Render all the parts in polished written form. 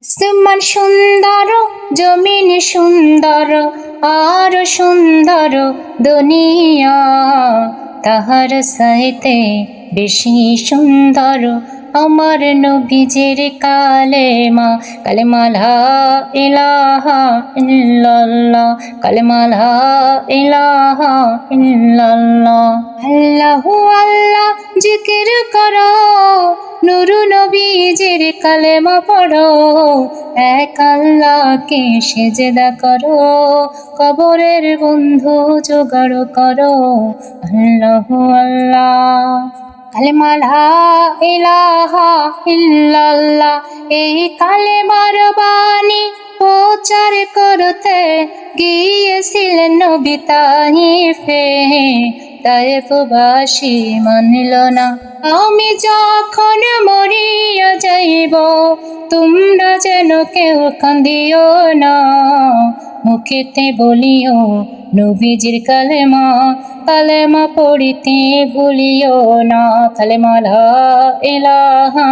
আসমান সুন্দর, জমিন সুন্দর, আর সুন্দর দুনিয়া, তাহার সাইতে বেশি সুন্দর আমার নবীজির কালেমা। কালেমা লা ইলাহা ইল্লাল্লাহ, কালেমা লা ইলাহা ইল্লাল্লাহ। আল্লাহু আল্লাহ জিকির করো, নুরু নবীজির কালেমা পড়ো, এক আল্লাহকে সেজদা করো, কবরের বন্ধু জোগাড় করো। আল্লাহু আল্লাহ, কালেমা লা ইলাহা ইল্লাল্লাহ। এই কালেমার বাণী প্রচার করতে গিয়েছিলেন নবী তাইফে, তাইফবাসী মানল না। আমি যখন মরিয়া যাইব, তোমরা যেন কেউ কান্দিও না, মুখেতে বলিও নবীজির কালেমা, কালেমা পড়িতে ভুলিও না। কালেমা লা ইলাহা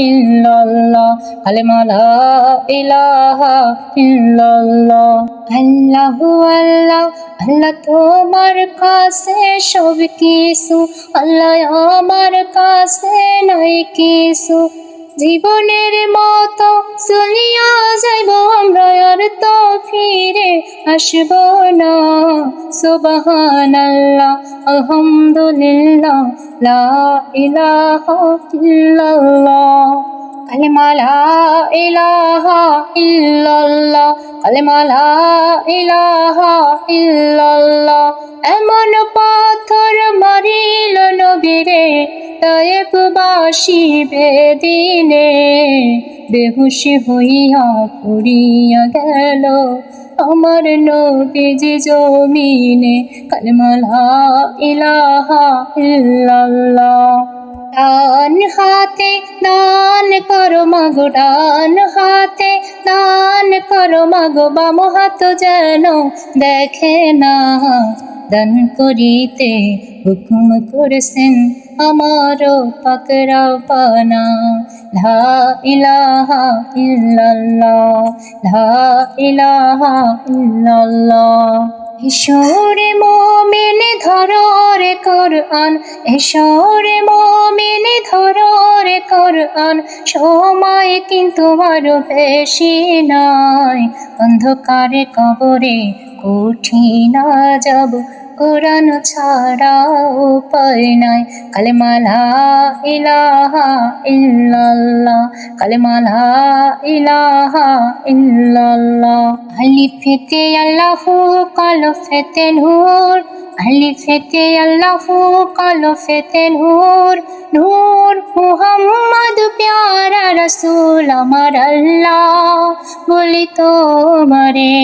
ইল্লাল্লাহ, কালেমা লা ইলাহা ইল্লাল্লাহ। আল্লাহু আল্লাহ, আল্লাহ তোমার কাছে সব কিছু, আল্লাহ আমার কাছে নাই কিছু। জীবনের মতো চলিয়া যাইব আমরা, আর তো ফিরে আসব না। সুবহানাল্লাহ, আলহামদুলিল্লাহ, লা ইলাহা ইল্লাল্লাহ। কালেমা লা ইলাহা ইল্লাল্লাহ, কালেমা লা ইলাহা ইল্লাল্লাহ। এমন পাথর মারিল নবীরে তায়েফবাসী বেদিনে, বেহুশ হইয়া পড়িয়া গেল আমার নবীজি জমিনে। কালেমা লা ইলাহা ইল্লাল্লাহ। ডান হাতে দান করো মাগো, ডান হাতে দান করো মাগো, বাম হাত যেন দেখে না। দান করিতে হুকুম করেছেন আমার পাক রব্বানা। লা ইলাহা ইল্লাল্লাহ, লা ইলাহা ইল্লাল্লাহ। ঈশ্বরে মুমিন ধরো রে কোরআন, ঈশ্বরে মুমিন ধরো রে কোরআন, সময় কিন্তু আরো বেশি নাই। অন্ধকারে কবরে কঠিন যাব, কোরআন ছাড়া উপায় নাই। কালেমা লা ইলাহা ইল্লাল্লাহ, কালেমা লা ইলাহা ইল্লাল্লাহ। আলিফেতে আল্লাহু, কলফেতে নূর, আলিফেতে আল্লাহু, কলফেতে নূর। নূর মুহাম্মদ প্যারা রাসূল আমার, আল্লাহ বলি তোমারে।